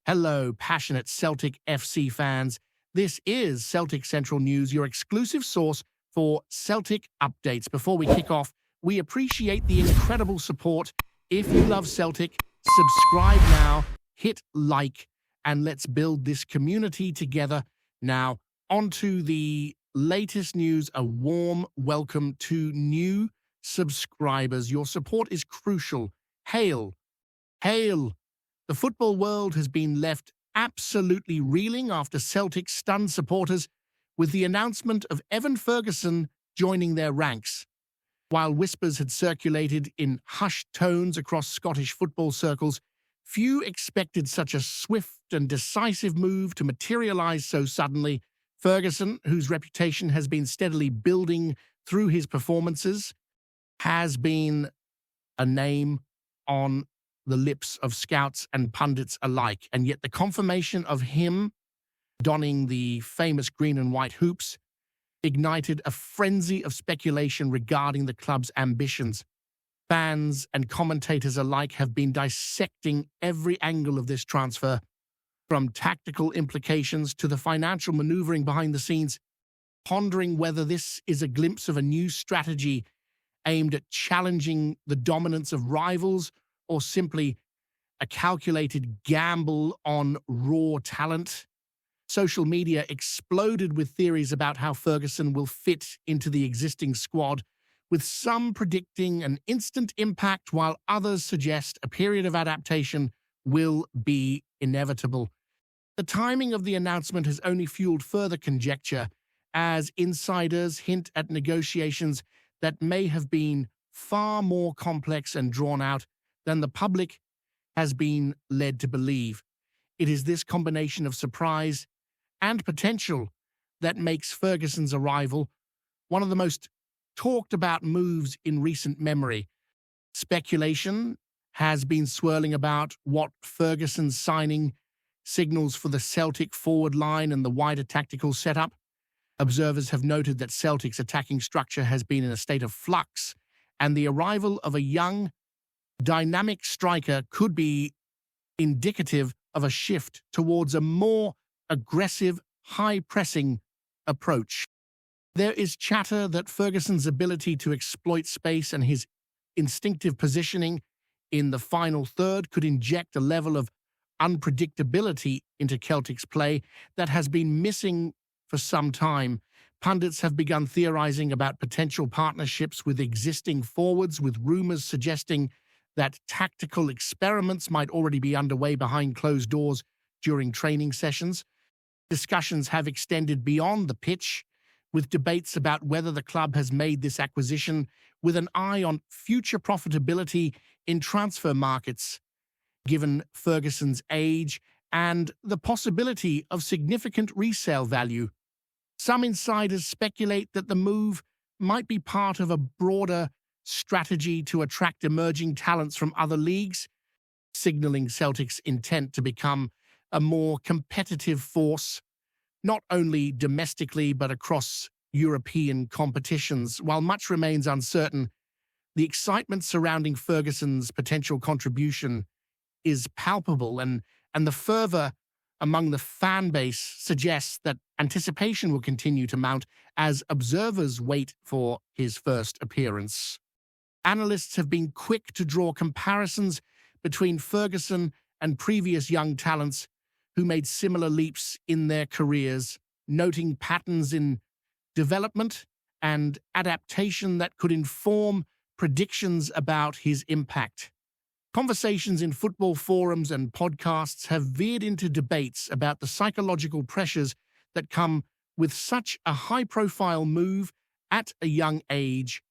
Hello, passionate Celtic FC fans. This is Celtic Central News, your exclusive source for Celtic updates. Before we kick off, we appreciate the incredible support. If you love Celtic, subscribe now, hit like, and let's build this community together. Now, on to the latest news. A warm welcome to new subscribers. Your support is crucial. Hail! Hail! The football world has been left absolutely reeling after Celtic stunned supporters with the announcement of EVAN Ferguson joining their ranks. While whispers had circulated in hushed tones across Scottish football circles, few expected such a swift and decisive move to materialise so suddenly. Ferguson, whose reputation has been steadily building through his performances, has been a name on the lips of scouts and pundits alike, and yet the confirmation of him donning the famous green and white hoops ignited a frenzy of speculation regarding the club's ambitions. Fans and commentators alike have been dissecting every angle of this transfer, from tactical implications to the financial maneuvering behind the scenes, pondering whether this is a glimpse of a new strategy aimed at challenging the dominance of rivals or simply a calculated gamble on raw talent. Social media exploded with theories about how Ferguson will fit into the existing squad, with some predicting an instant impact while others suggest a period of adaptation will be inevitable. The timing of the announcement has only fueled further conjecture, as insiders hint at negotiations that may have been far more complex and drawn out than the public has been led to believe. It is this combination of surprise and potential that makes Ferguson's arrival one of the most talked about moves in recent memory. Speculation has been swirling about what Ferguson's signing signals for the Celtic forward line and the wider tactical setup. Observers have noted that Celtic's attacking structure has been in a state of flux, and the arrival of a young, dynamic striker could be indicative of a shift towards a more aggressive, high-pressing approach. There is chatter that Ferguson's ability to exploit space and his instinctive positioning in the final third could inject a level of unpredictability into Celtic's play that has been missing for some time. Pundits have begun theorizing about potential partnerships with existing forwards, with rumors suggesting that tactical experiments might already be underway behind closed doors during training sessions. Discussions have extended beyond the pitch, with debates about whether the club has made this acquisition with an eye on future profitability in transfer markets, given Ferguson's age and the possibility of significant resale value. Some insiders speculate that the move might be part of a broader strategy to attract emerging talents from other leagues, signaling Celtic's intent to become a more competitive force, not only domestically but across European competitions. While much remains uncertain, the excitement surrounding Ferguson's potential contribution is palpable, and the fervor among the fan base suggests that anticipation will continue to mount as observers wait for his first appearance. Analysts have been quick to draw comparisons between Ferguson and previous young talents who made similar leaps in their careers, noting patterns in development and adaptation that could inform predictions about his impact. Conversations in football forums and podcasts have veered into debates about the psychological pressures that come with such a high-profile move at a young age,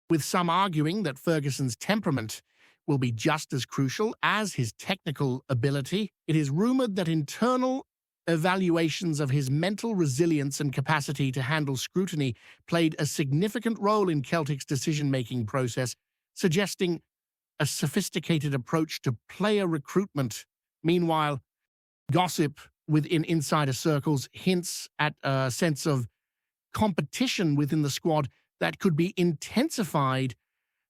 with some arguing that Ferguson's temperament will be just as crucial as his technical ability. It is rumored that internal evaluations of his mental resilience and capacity to handle scrutiny played a significant role in Celtic's decision-making process, suggesting a sophisticated approach to player recruitment. Meanwhile, gossip within insider circles hints at a sense of competition within the squad that could be intensified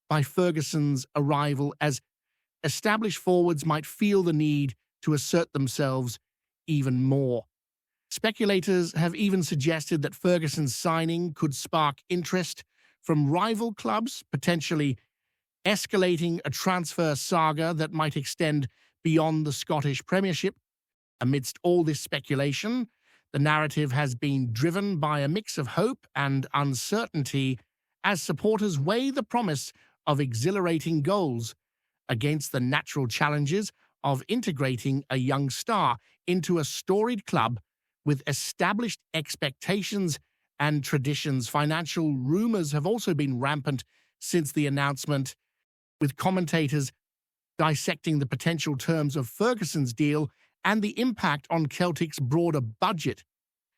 by Ferguson's arrival, as established forwards might feel the need to assert themselves even more. Speculators have even suggested that Ferguson's signing could spark interest from rival clubs, potentially escalating a transfer saga that might extend beyond the Scottish Premiership. Amidst all this speculation, the narrative has been driven by a mix of hope and uncertainty as supporters weigh the promise of exhilarating goals against the natural challenges of integrating a young star into a storied club with established expectations and traditions. Financial rumors have also been rampant since the announcement, with commentators dissecting the potential terms of Ferguson's deal and the impact on Celtic's broader budget.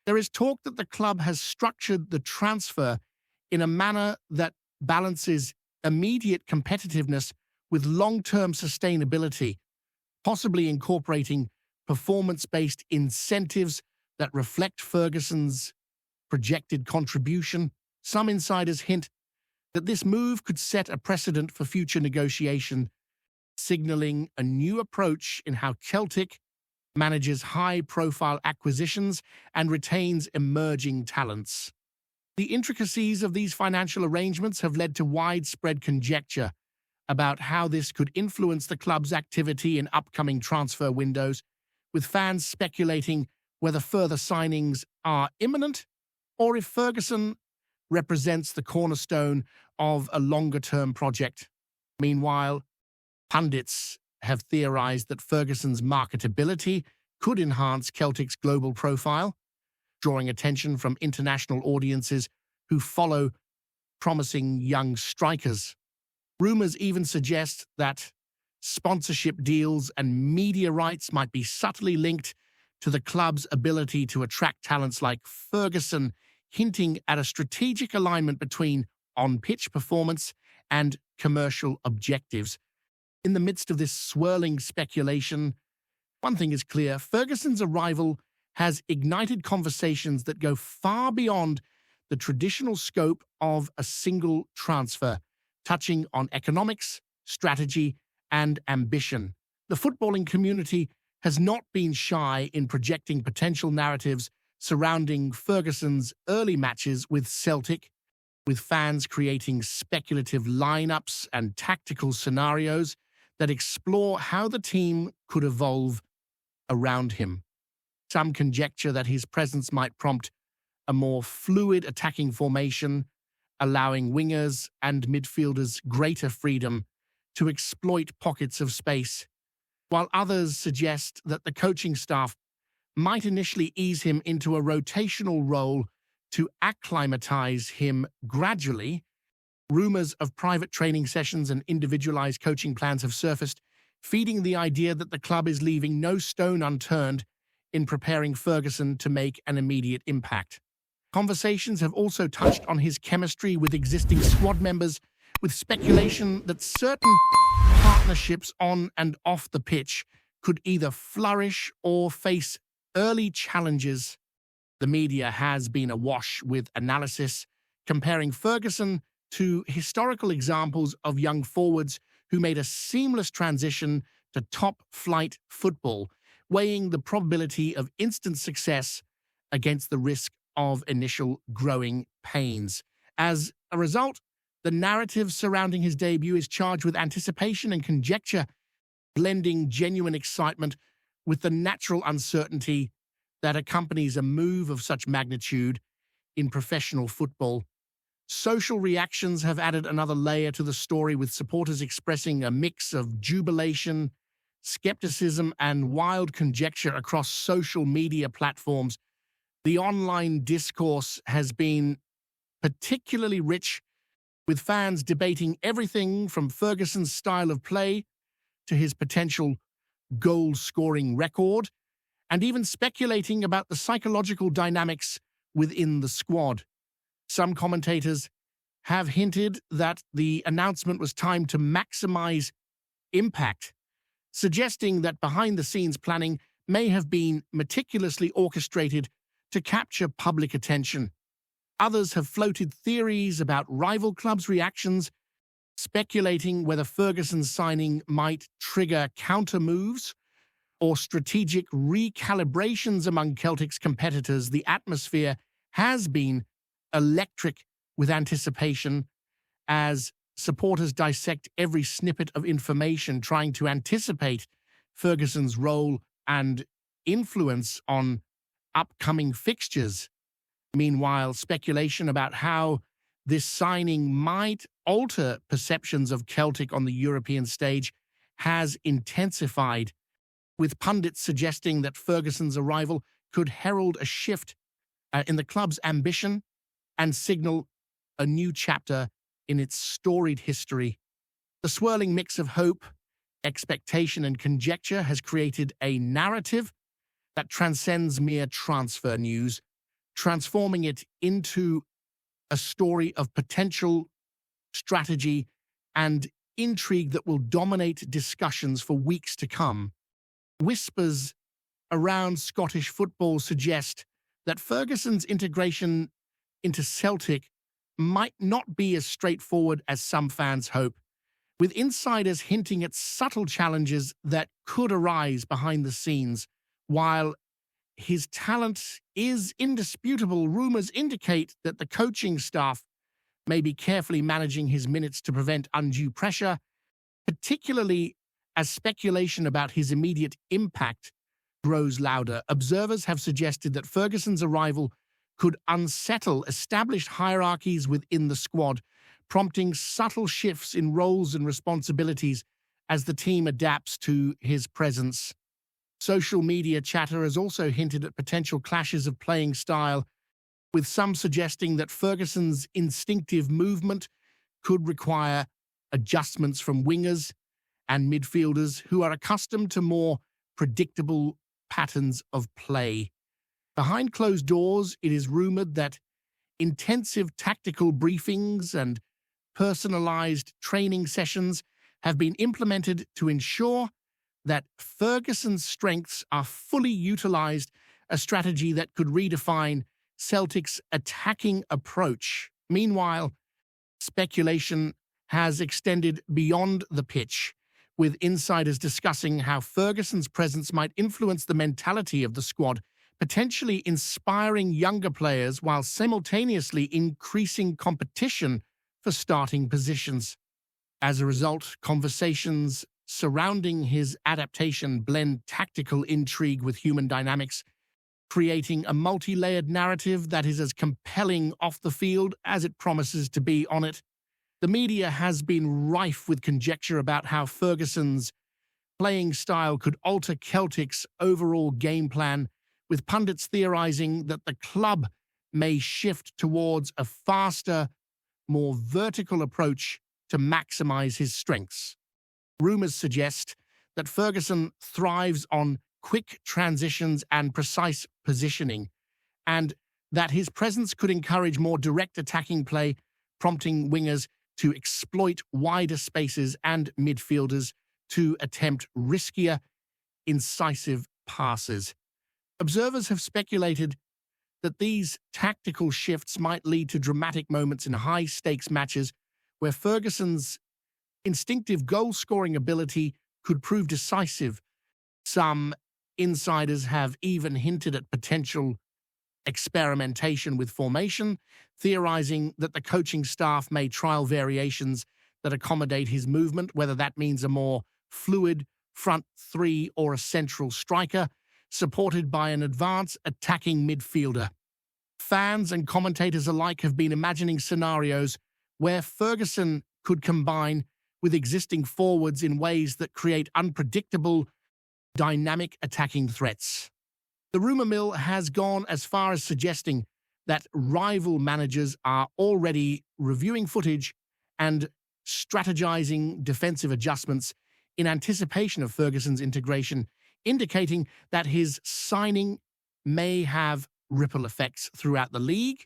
There is talk that the club has structured the transfer in a manner that balances immediate competitiveness with long-term sustainability, possibly incorporating performance-based incentives that reflect Ferguson's projected contribution. Some insiders hint that this move could set a precedent for future negotiation, signaling a new approach in how Celtic manages high-profile acquisitions and retains emerging talents. The intricacies of these financial arrangements have led to widespread conjecture about how this could influence the club's activity in upcoming transfer windows, with fans speculating whether further signings are imminent or if Ferguson represents the cornerstone of a longer-term project. Meanwhile, pundits have theorized that Ferguson's marketability could enhance Celtic's global profile, drawing attention from international audiences who follow promising young strikers. Rumors even suggest that sponsorship deals and media rights might be subtly linked to the club's ability to attract talents like Ferguson, hinting at a strategic alignment between on-pitch performance and commercial objectives. In the midst of this swirling speculation, one thing is clear: Ferguson's arrival has ignited conversations that go far beyond the traditional scope of a single transfer, touching on economics, strategy, and ambition. The footballing community has not been shy in projecting potential narratives surrounding Ferguson's early matches with Celtic, with fans creating speculative lineups and tactical scenarios that explore how the team could evolve around him. Some conjecture that his presence might prompt a more fluid attacking formation, allowing wingers and midfielders greater freedom to exploit pockets of space, while others suggest that the coaching staff might initially ease him into a rotational role to acclimatize him gradually. Rumors of private training sessions and individualized coaching plans have surfaced, feeding the idea that the club is leaving no stone unturned in preparing Ferguson to make an immediate impact. Conversations have also touched on his chemistry with existing squad members, with speculation that certain partnerships on and off the pitch could either flourish or face early challenges. The media has been awash with analysis comparing Ferguson to historical examples of young forwards who made a seamless transition to top-flight football, weighing the probability of instant success against the risk of initial growing pains. As a result, the narrative surrounding his debut is charged with anticipation and conjecture, blending genuine excitement with the natural uncertainty that accompanies a move of such magnitude in professional football. Social reactions have added another layer to the story, with supporters expressing a mix of jubilation, skepticism, and wild conjecture across social media platforms. The online discourse has been particularly rich, with fans debating everything from Ferguson's style of play to his potential goal-scoring record, and even speculating about the psychological dynamics within the squad. Some commentators have hinted that the announcement was timed to maximize impact, suggesting that behind-the-scenes planning may have been meticulously orchestrated to capture public attention. Others have floated theories about rival clubs' reactions, speculating whether Ferguson's signing might trigger counter-moves or strategic recalibrations among Celtic's competitors, the atmosphere has been electric with anticipation as supporters dissect every snippet of information, trying to anticipate Ferguson's role and influence on upcoming fixtures. Meanwhile, speculation about how this signing might alter perceptions of Celtic on the European stage has intensified, with pundits suggesting that Ferguson's arrival could herald a shift in the club's ambition and signal a new chapter in its storied history. The swirling mix of hope, expectation, and conjecture has created a narrative that transcends mere transfer news, transforming it into a story of potential strategy and intrigue that will dominate discussions for weeks to come. Whispers around Scottish football suggest that Ferguson's integration into Celtic might not be as straightforward as some fans hope, with insiders hinting at subtle challenges that could arise behind the scenes. While his talent is indisputable, rumors indicate that the coaching staff may be carefully managing his minutes to prevent undue pressure, particularly as speculation about his immediate impact grows louder. Observers have suggested that Ferguson's arrival could unsettle established hierarchies within the squad, prompting subtle shifts in roles and responsibilities as the team adapts to his presence. Social media chatter has also hinted at potential clashes of playing style, with some suggesting that Ferguson's instinctive movement could require adjustments from wingers and midfielders who are accustomed to more predictable patterns of play. Behind closed doors, it is rumored that intensive tactical briefings and personalized training sessions have been implemented to ensure that Ferguson's strengths are fully utilized, a strategy that could redefine Celtic's attacking approach. Meanwhile, speculation has extended beyond the pitch, with insiders discussing how Ferguson's presence might influence the mentality of the squad, potentially inspiring younger players while simultaneously increasing competition for starting positions. As a result, conversations surrounding his adaptation blend tactical intrigue with human dynamics, creating a multi-layered narrative that is as compelling off the field as it promises to be on it. The media has been rife with conjecture about how Ferguson's playing style could alter Celtic's overall game plan, with pundits theorizing that the club may shift towards a faster, more vertical approach to maximize his strengths. Rumors suggest that Ferguson thrives on quick transitions and precise positioning, and that his presence could encourage more direct attacking play, prompting wingers to exploit wider spaces and midfielders to attempt riskier, incisive passes. Observers have speculated that these tactical shifts might lead to dramatic moments in high-stakes matches where Ferguson's instinctive goal-scoring ability could prove decisive. Some insiders have even hinted at potential experimentation with formation, theorizing that the coaching staff may trial variations that accommodate his movement, whether that means a more fluid front three or a central striker, supported by an advanced attacking midfielder. Fans and commentators alike have been imagining scenarios where Ferguson could combine with existing forwards in ways that create unpredictable, dynamic attacking threats. The rumor mill has gone as far as suggesting that rival managers are already reviewing footage and strategizing defensive adjustments in anticipation of Ferguson's integration, indicating that his signing may have ripple effects throughout the league.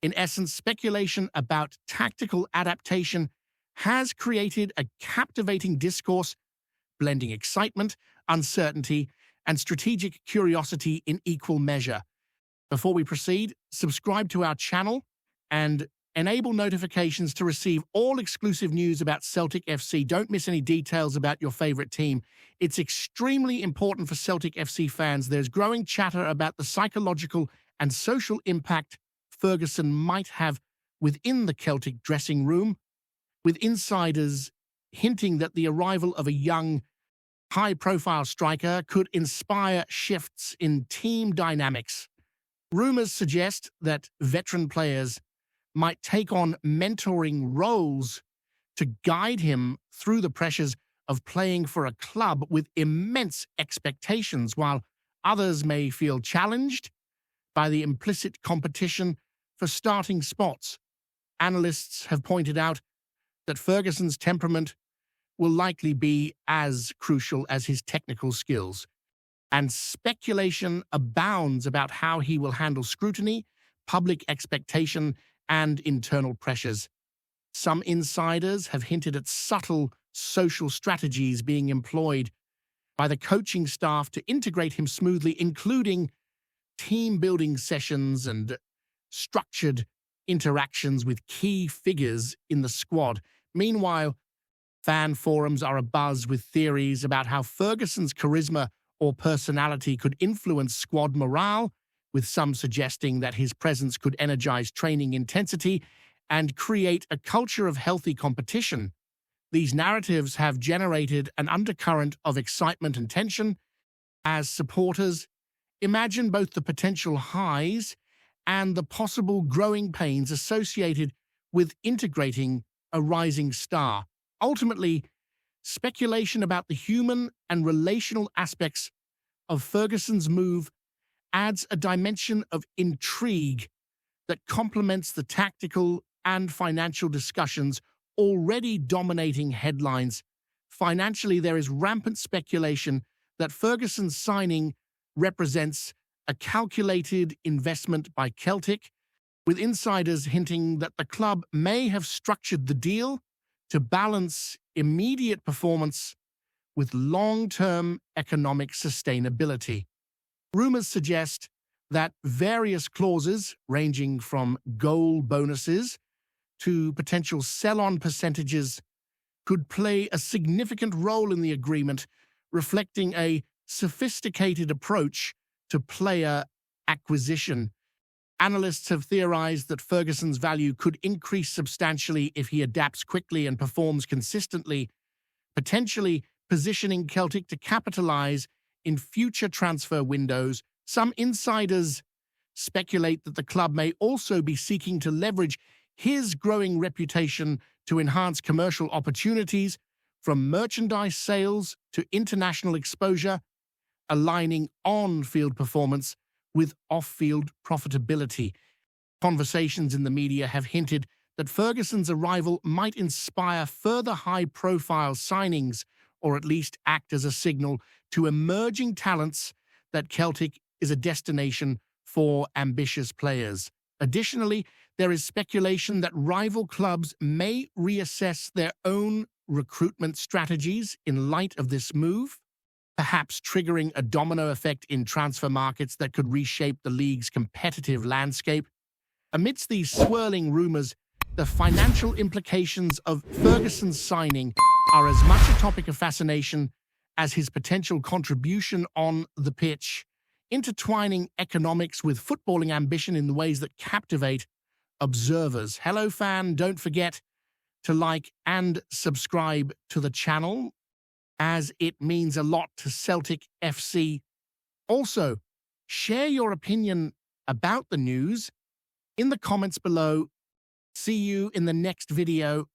In essence, speculation about tactical adaptation has created a captivating discourse, blending excitement, uncertainty, and strategic curiosity in equal measure. Before we proceed, subscribe to our channel and Enable notifications to receive all exclusive news about Celtic FC. Don't miss any details about your favorite team. It's extremely important for Celtic FC fans. There's growing chatter about the psychological and social impact Ferguson might have within the Celtic dressing room, with insiders hinting that the arrival of a young, high-profile striker could inspire shifts in team dynamics. Rumors suggest that veteran players might take on mentoring roles to guide him through the pressures of playing for a club with immense expectations, while others may feel challenged by the implicit competition for starting spots. Analysts have pointed out that Ferguson's temperament will likely be as crucial as his technical skills, and speculation abounds about how he will handle scrutiny, public expectation, and internal pressures. Some insiders have hinted at subtle social strategies being employed by the coaching staff to integrate him smoothly, including team-building sessions and structured interactions with key figures in the squad. Meanwhile, fan forums are abuzz with theories about how Ferguson's charisma or personality could influence squad morale, with some suggesting that his presence could energize training intensity and create a culture of healthy competition. These narratives have generated an undercurrent of excitement and tension as supporters imagine both the potential highs and the possible growing pains associated with integrating a rising star. Ultimately, speculation about the human and relational aspects of Ferguson's move adds a dimension of intrigue that complements the tactical and financial discussions already dominating headlines. Financially, there is rampant speculation that Ferguson's signing represents a calculated investment by Celtic, with insiders hinting that the club may have structured the deal to balance immediate performance with long-term economic sustainability. Rumors suggest that various clauses, ranging from goal bonuses to potential sell-on percentages, could play a significant role in the agreement, reflecting a sophisticated approach to player acquisition. Analysts have theorized that Ferguson's value could increase substantially if he adapts quickly and performs consistently, potentially positioning Celtic to capitalize in future transfer windows. Some insiders speculate that the club may also be seeking to leverage his growing reputation to enhance commercial opportunities, from merchandise sales to international exposure, aligning on-field performance with off-field profitability. Conversations in the media have hinted that Ferguson's arrival might inspire further high-profile signings, or at least act as a signal to emerging talents that Celtic is a destination for ambitious players. Additionally, there is speculation that rival clubs may reassess their own recruitment strategies in light of this move, perhaps triggering a domino effect in transfer markets that could reshape the league's competitive landscape. Amidst these swirling rumors, the financial implications of Ferguson's signing are as much a topic of fascination as his potential contribution on the pitch, intertwining economics with footballing ambition in the ways that captivate observers. Hello, fan. Don't forget to like and subscribe to the channel, as it means a lot to Celtic FC. Also, share your opinion about the news in the comments below. See you in the next video.